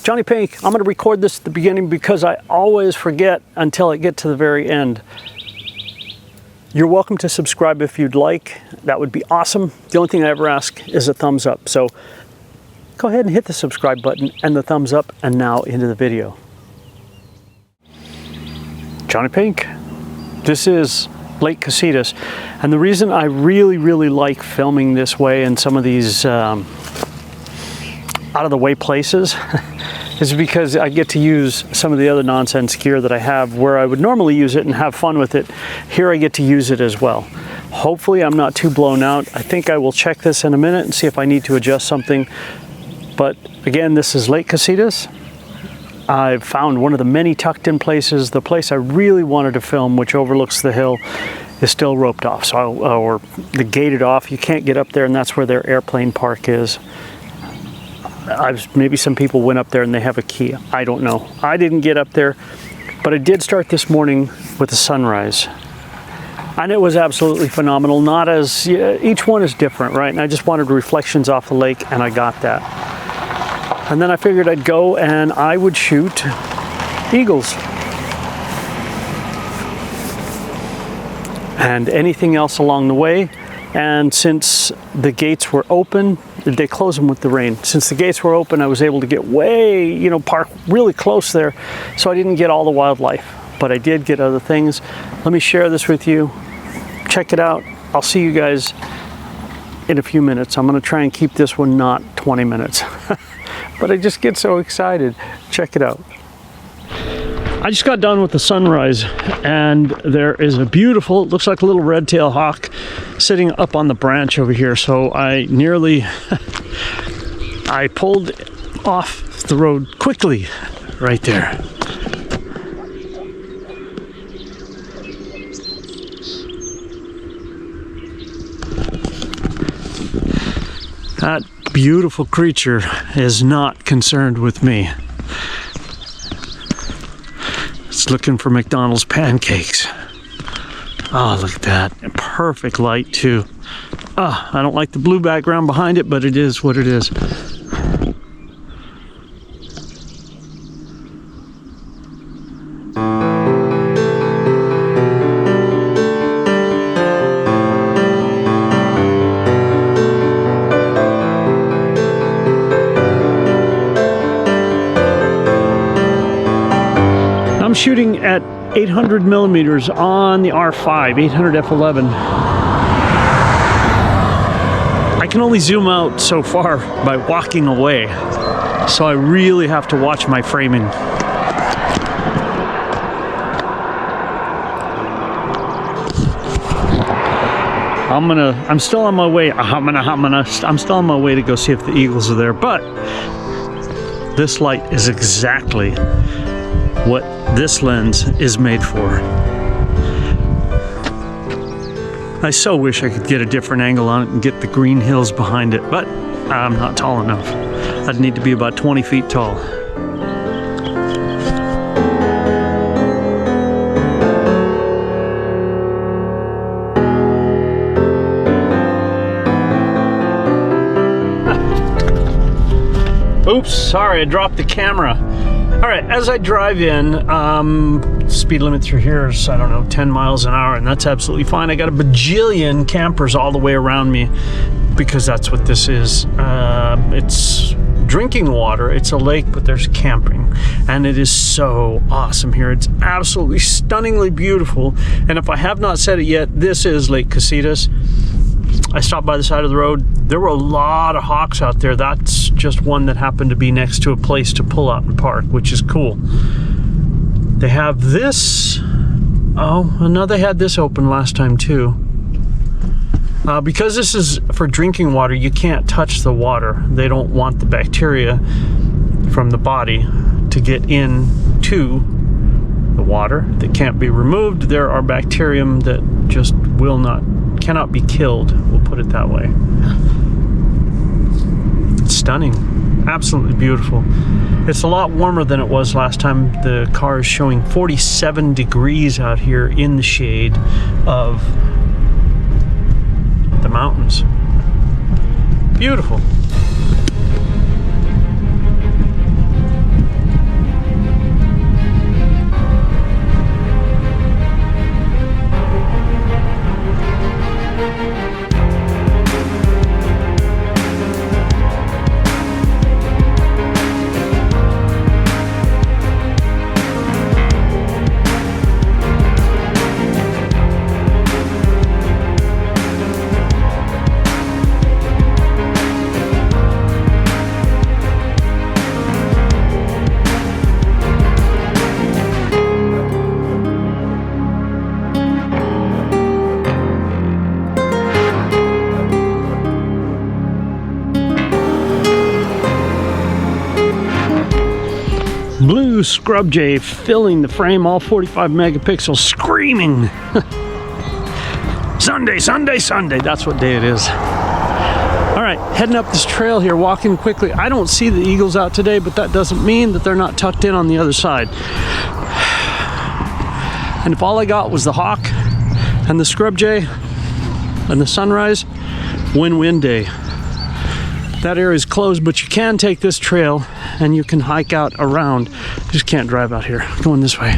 JonnyPink. I'm going to record this at the beginning because I always forget until I get to the very end. You're welcome to subscribe if you'd like. That would be awesome. The only thing I ever ask is a thumbs up. So go ahead and hit the subscribe button and the thumbs up, and now into the video. JonnyPink. This is Lake Casitas, and the reason I really like filming this way in some of these out of the way places is because I get to use some of the other nonsense gear that I have where I would normally use it and have fun with it. Here I get to use it as well. Hopefully I'm not too blown out. I think I will check this in a minute and see if I need to adjust something. But again, this is Lake Casitas. I've found one of the many tucked in places. The place I really wanted to film, which overlooks the hill, is still roped off, so or the gated off. You can't get up there, and that's where their airplane park is. Maybe some people went up there and they have a key. I don't know. I didn't get up there, but I did start this morning with the sunrise. And it was absolutely phenomenal. Not as, each one is different, right? And I just wanted reflections off the lake, and I got that. And then I figured I'd go and I would shoot eagles. And anything else along the way. And since the gates were open, they close them with the rain. Since the gates were open, I was able to get way, park really close there. So I didn't get all the wildlife, but I did get other things. Let me share this with you. Check it out. I'll see you guys in a few minutes. I'm going to try and keep this one not 20 minutes. But I just get so excited. Check it out. I just got done with the sunrise, and there is a beautiful, it looks like a little red-tailed hawk sitting up on the branch over here. So I nearly, I pulled off the road quickly right there. That beautiful creature is not concerned with me. It's looking for McDonald's pancakes. Oh, look at that. And perfect light too. I don't like the blue background behind it, but it is what it is. I'm shooting at 800 millimeters on the R5, 800 F11. I can only zoom out so far by walking away, so I really have to watch my framing. I'm still on my way. I'm still on my way to go see if the eagles are there, but this light is exactly what this lens is made for. I so wish I could get a different angle on it and get the green hills behind it, but I'm not tall enough. I'd need to be about 20 feet tall. Oops, sorry, I dropped the camera. All right, as I drive in, speed limit through here is, I don't know, 10 miles an hour, and that's absolutely fine. I got a bajillion campers all the way around me because that's what this is. It's drinking water. It's a lake, but there's camping, and it is so awesome here. It's absolutely stunningly beautiful, and if I have not said it yet, this is Lake Casitas. I stopped by the side of the road. There were a lot of hawks out there. That's just one that happened to be next to a place to pull out and park, which is cool. They have this. Oh, no, they had this open last time too. Because this is for drinking water, you can't touch the water. They don't want the bacteria from the body to get into the water that can't be removed. There are bacterium that just cannot be killed, we'll put it that way. It's stunning, absolutely beautiful. It's a lot warmer than it was last time. The car is showing 47 degrees out here in the shade of the mountains. Beautiful. Blue Scrub Jay filling the frame, all 45 megapixels, screaming. Sunday, Sunday, Sunday. That's what day it is. All right, heading up this trail here, walking quickly. I don't see the eagles out today, but that doesn't mean that they're not tucked in on the other side. And if all I got was the hawk and the scrub jay and the sunrise, win-win day. That area is closed, but you can take this trail and you can hike out around. You just can't drive out here. Going this way.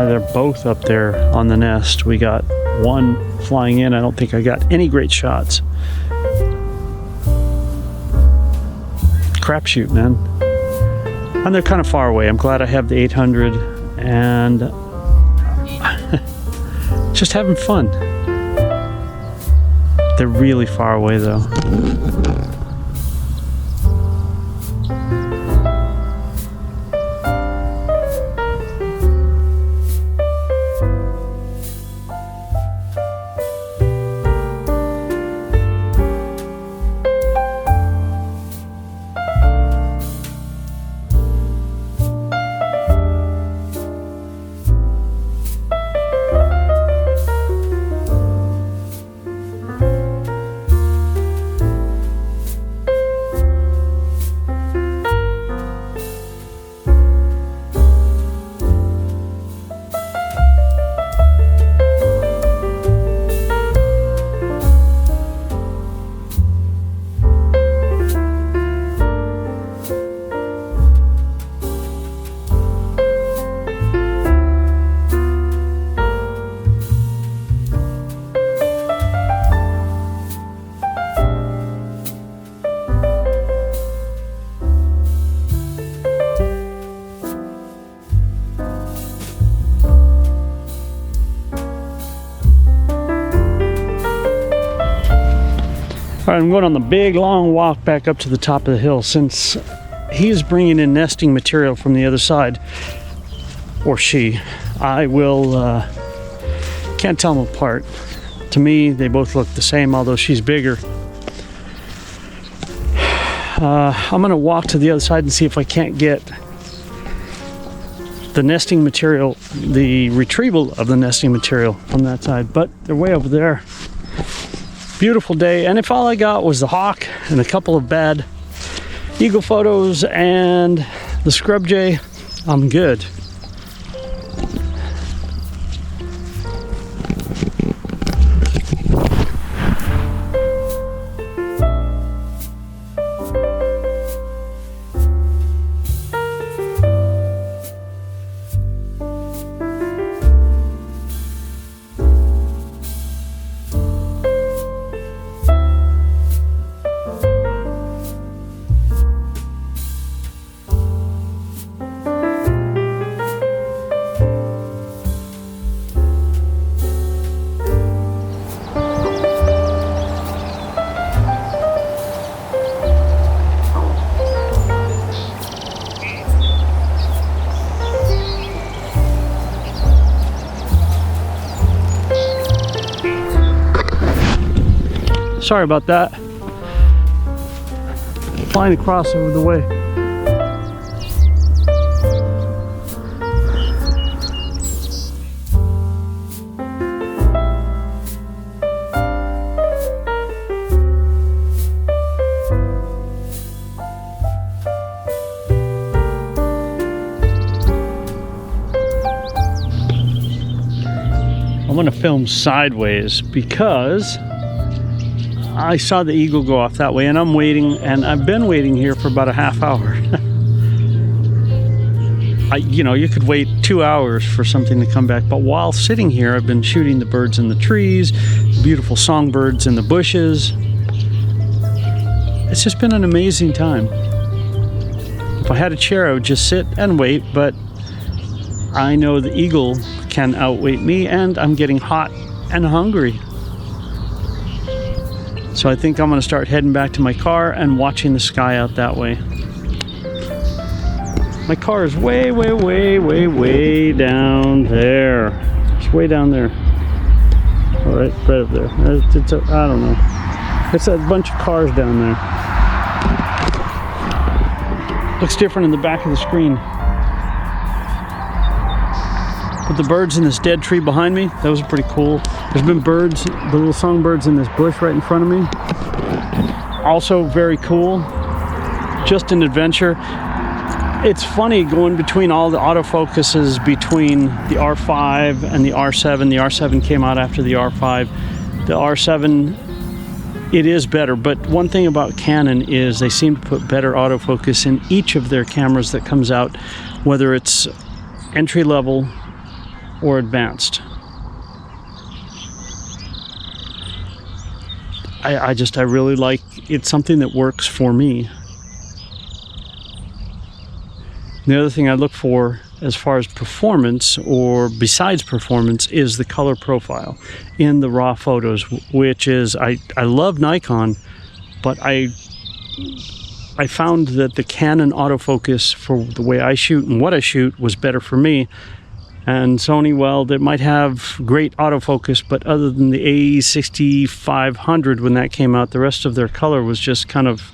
They're both up there on the nest. We got one flying in. I don't think I got any great shots. Crapshoot, man. And they're kind of far away. I'm glad I have the 800 and just having fun. They're really far away though. All right, I'm going on the big long walk back up to the top of the hill. Since he is bringing in nesting material from the other side, or she, I will, can't tell them apart. To me, they both look the same, although she's bigger. I'm gonna walk to the other side and see if I can't get the nesting material, the retrieval of the nesting material from that side, but they're way over there. Beautiful day, and if all I got was the hawk and a couple of bad eagle photos and the scrub jay, I'm good. Sorry about that. Flying across over the way. I'm gonna film sideways because I saw the eagle go off that way, and I'm waiting, and I've been waiting here for about a half hour. You know, you could wait 2 hours for something to come back, but while sitting here, I've been shooting the birds in the trees, beautiful songbirds in the bushes. It's just been an amazing time. If I had a chair, I would just sit and wait, but I know the eagle can outwait me, and I'm getting hot and hungry. So I think I'm going to start heading back to my car and watching the sky out that way. My car is way, way, way, way, way down there. It's way down there. All right, right up there. I don't know. It's a bunch of cars down there. Looks different in the back of the screen. Put the birds in this dead tree behind me. That was pretty cool. There's been birds, the little songbirds in this bush right in front of me. Also very cool. Just an adventure. It's funny going between all the autofocuses between the R5 and the R7. The R7 came out after the R5. The R7, it is better, but one thing about Canon is they seem to put better autofocus in each of their cameras that comes out, whether it's entry level or advanced. I really like, it's something that works for me. The other thing I look for as far as performance, or besides performance, is the color profile in the raw photos, which is, I love Nikon, but I found that the Canon autofocus for the way I shoot and what I shoot was better for me. And Sony, well, they might have great autofocus, but other than the A6500 when that came out, the rest of their color was just kind of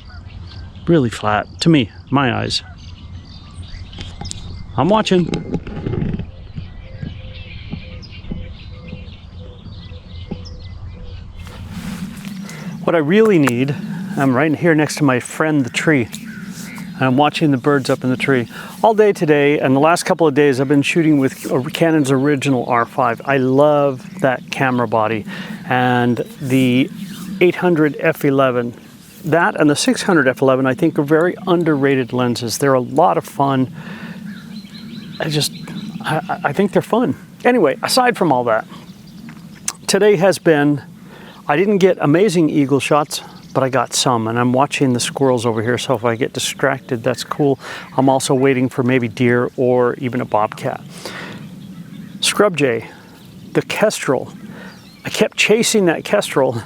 really flat, to me, my eyes. I'm watching. What I really need, I'm right here next to my friend the tree. I'm watching the birds up in the tree. All day today, and the last couple of days, I've been shooting with Canon's original R5. I love that camera body. And the 800 F11, that and the 600 F11, I think are very underrated lenses. They're a lot of fun. I think they're fun. Anyway, aside from all that, today has been, I didn't get amazing eagle shots, but I got some, and I'm watching the squirrels over here, so if I get distracted, that's cool. I'm also waiting for maybe deer or even a bobcat. Scrub jay, the kestrel. I kept chasing that kestrel.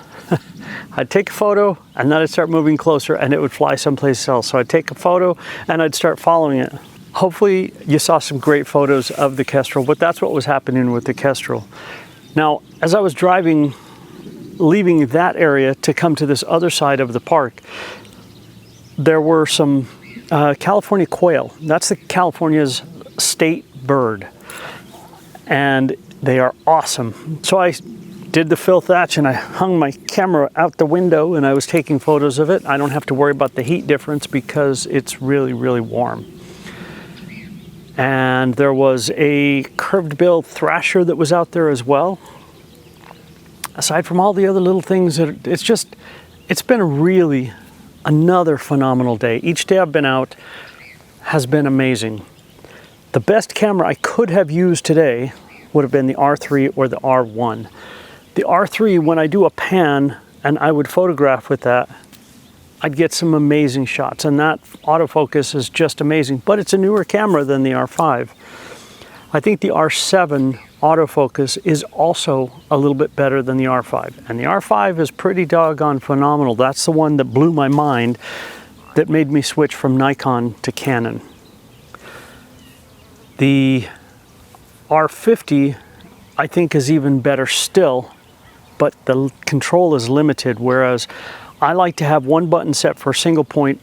I'd take a photo, and then I'd start moving closer, and it would fly someplace else. So I'd take a photo, and I'd start following it. Hopefully you saw some great photos of the kestrel, but that's what was happening with the kestrel. Now, as I was driving, leaving that area to come to this other side of the park, there were some California quail. That's California's state bird, and they are awesome. So I did the fill thatch, and I hung my camera out the window, and I was taking photos of it. I don't have to worry about the heat difference because it's really, really warm. And there was a curved-billed thrasher that was out there as well. Aside from all the other little things, it's been really another phenomenal day. Each day I've been out has been amazing. The best camera I could have used today would have been the R3 or the R1. The R3, when I do a pan and I would photograph with that, I'd get some amazing shots, and that autofocus is just amazing, but it's a newer camera than the R5. I think the R7 autofocus is also a little bit better than the R5, and the R5 is pretty doggone phenomenal. That's the one that blew my mind, that made me switch from Nikon to Canon. The R50, I think, is even better still, but the control is limited, whereas I like to have one button set for single point,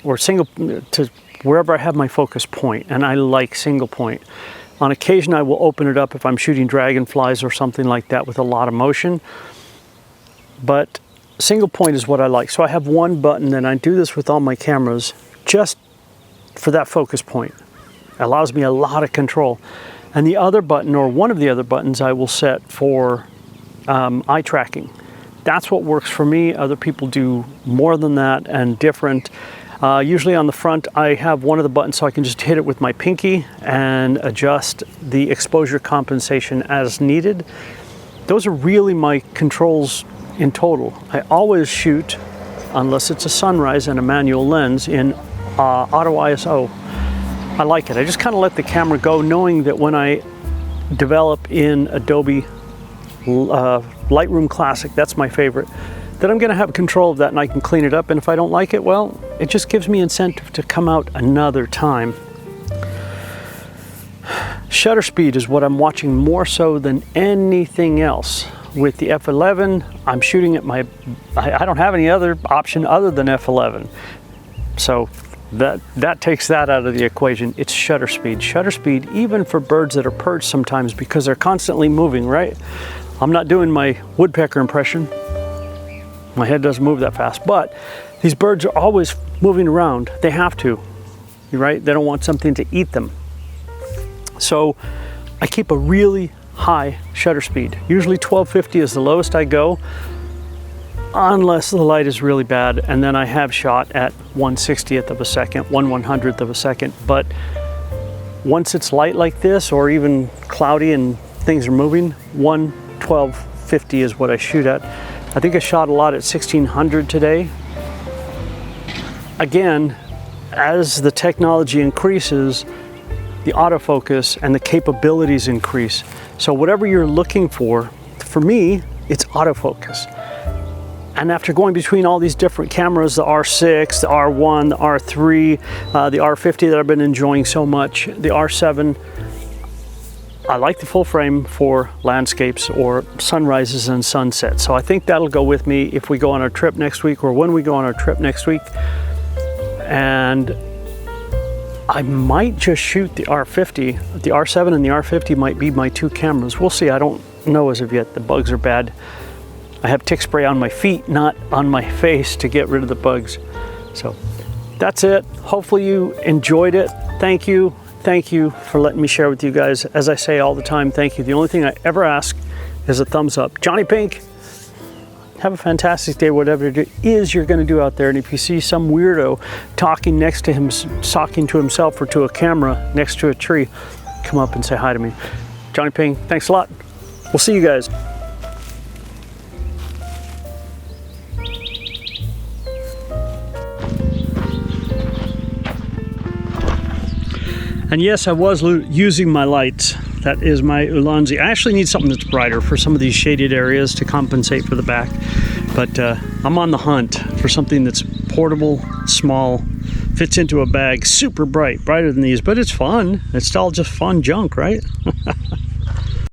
or single to wherever I have my focus point, and I like single point. On occasion I will open it up if I'm shooting dragonflies or something like that with a lot of motion, but single point is what I like. So I have one button, and I do this with all my cameras just for that focus point. It allows me a lot of control. And the other button, or one of the other buttons, I will set for eye tracking. That's what works for me. Other people do more than that and different. Usually on the front, I have one of the buttons so I can just hit it with my pinky and adjust the exposure compensation as needed. Those are really my controls in total. I always shoot, unless it's a sunrise and a manual lens, in auto ISO. I like it. I just kind of let the camera go, knowing that when I develop in Adobe Lightroom Classic, that's my favorite, that I'm going to have control of that and I can clean it up. And if I don't like it, well, it just gives me incentive to come out another time. Shutter speed is what I'm watching more so than anything else. With the F11, I'm shooting at my, I don't have any other option other than F11. So that takes that out of the equation. It's shutter speed. Shutter speed, even for birds that are perched sometimes, because they're constantly moving, right? I'm not doing my woodpecker impression. My head doesn't move that fast, but these birds are always moving around. They have to, right? They don't want something to eat them. So I keep a really high shutter speed. Usually 1250 is the lowest I go, unless the light is really bad, and then I have shot at 1/60th of a second, 1/100th of a second. But once it's light like this, or even cloudy and things are moving, 1/1250 is what I shoot at. I think I shot a lot at 1600 today. Again, as the technology increases, the autofocus and the capabilities increase. So whatever you're looking for me, it's autofocus. And after going between all these different cameras, the R6, the R1, the R3, the R50 that I've been enjoying so much, the R7, I like the full frame for landscapes or sunrises and sunsets. So I think that'll go with me if we go on our trip next week, or when we go on our trip next week. And I might just shoot the R50. The R7 and the R50 might be my two cameras. We'll see. I don't know as of yet. The bugs are bad. I have tick spray on my feet, not on my face, to get rid of the bugs. So that's it. Hopefully you enjoyed it. Thank you. Thank you for letting me share with you guys. As I say all the time, thank you. The only thing I ever ask is a thumbs up. JonnyPink, have a fantastic day, whatever it is you're going to do out there. And if you see some weirdo talking next to him, talking to himself or to a camera next to a tree, come up and say hi to me. JonnyPink, thanks a lot. We'll see you guys. And yes, I was using my lights. That is my Ulanzi. I actually need something that's brighter for some of these shaded areas to compensate for the back. But I'm on the hunt for something that's portable, small, fits into a bag, super bright, brighter than these, but it's fun. It's all just fun junk, right?